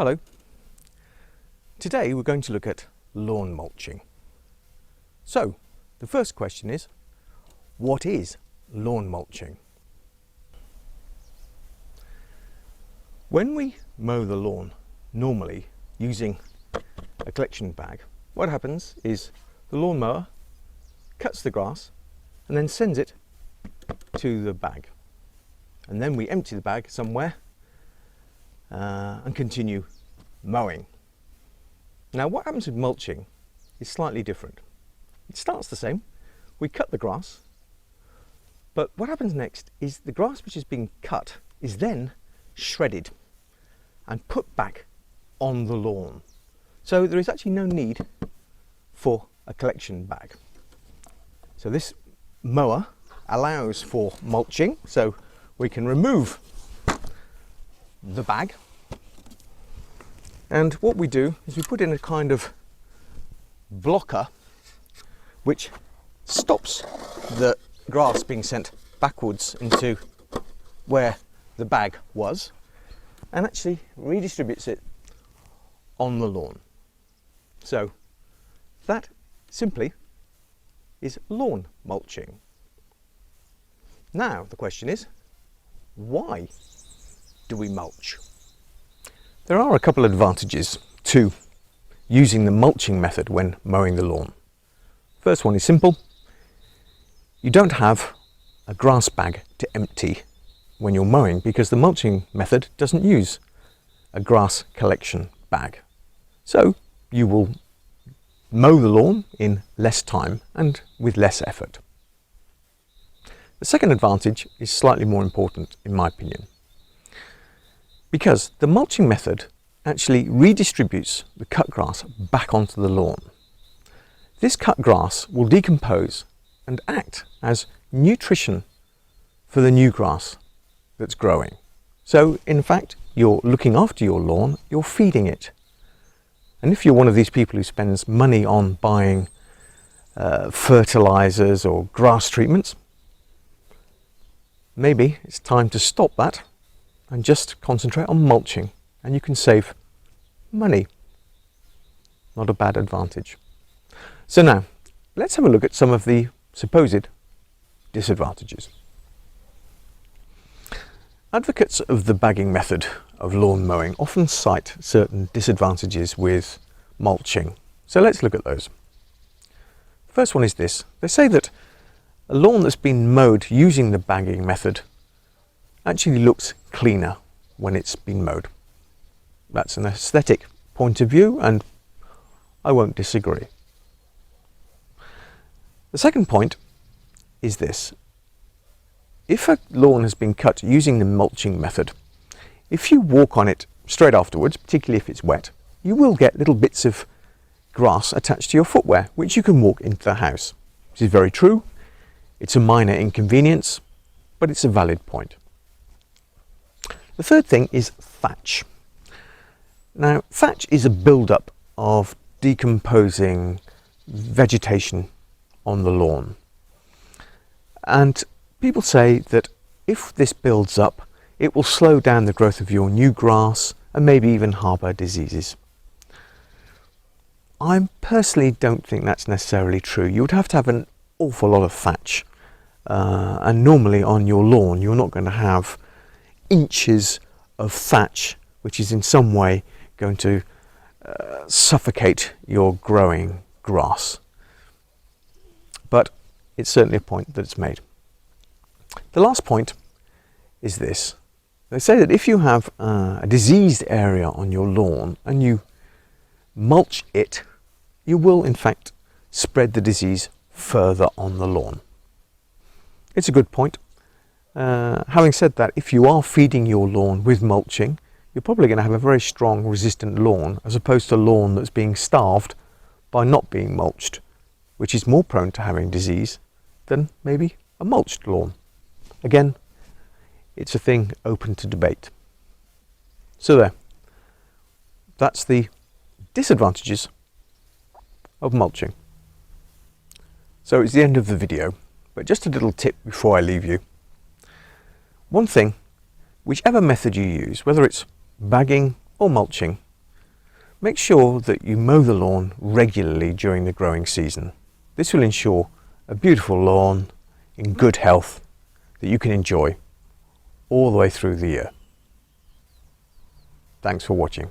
Hello. Today we're going to look at lawn mulching. So, the first question is, what is lawn mulching? When we mow the lawn, normally using a collection bag, what happens is the lawnmower cuts the grass and then sends it to the bag. And then we empty the bag somewhere and continue mowing. Now what happens with mulching is slightly different. It starts the same. We cut the grass, but what happens next is the grass which is being cut is then shredded and put back on the lawn. So there is actually no need for a collection bag. So this mower allows for mulching, so we can remove the bag, and what we do is we put in a kind of blocker which stops the grass being sent backwards into where the bag was and actually redistributes it on the lawn. So that simply is lawn mulching. Now the question is, why do we mulch? There are a couple of advantages to using the mulching method when mowing the lawn. First one is simple. You don't have a grass bag to empty when you're mowing because the mulching method doesn't use a grass collection bag. So you will mow the lawn in less time and with less effort. The second advantage is slightly more important in my opinion, because the mulching method actually redistributes the cut grass back onto the lawn. This cut grass will decompose and act as nutrition for the new grass that's growing. So in fact, you're looking after your lawn, you're feeding it. And if you're one of these people who spends money on buying fertilizers or grass treatments, maybe it's time to stop that and just concentrate on mulching, and you can save money. Not a bad advantage. So now, let's have a look at some of the supposed disadvantages. Advocates of the bagging method of lawn mowing often cite certain disadvantages with mulching. So let's look at those. The first one is this. They say that a lawn that's been mowed using the bagging method actually looks cleaner when it's been mowed. That's an aesthetic point of view, and I won't disagree. The second point is this. If a lawn has been cut using the mulching method, if you walk on it straight afterwards, particularly if it's wet, you will get little bits of grass attached to your footwear, which you can walk into the house. This is very true. It's a minor inconvenience, but it's a valid point. The third thing is thatch. Now, thatch is a build-up of decomposing vegetation on the lawn. And people say that if this builds up, it will slow down the growth of your new grass and maybe even harbour diseases. I personally don't think that's necessarily true. You would have to have an awful lot of thatch. And normally on your lawn, you're not going to have inches of thatch which is in some way going to suffocate your growing grass. But it's certainly a point that's made. The last point is this. They say that if you have a diseased area on your lawn and you mulch it, you will in fact spread the disease further on the lawn. it's a good point. Having said that, if you are feeding your lawn with mulching, you're probably going to have a very strong resistant lawn, as opposed to a lawn that's being starved by not being mulched, which is more prone to having disease than maybe a mulched lawn. Again, it's a thing open to debate. So there, that's the disadvantages of mulching. So it's the end of the video, but just a little tip before I leave you. One thing, whichever method you use, whether it's bagging or mulching, make sure that you mow the lawn regularly during the growing season. This will ensure a beautiful lawn in good health that you can enjoy all the way through the year. Thanks for watching.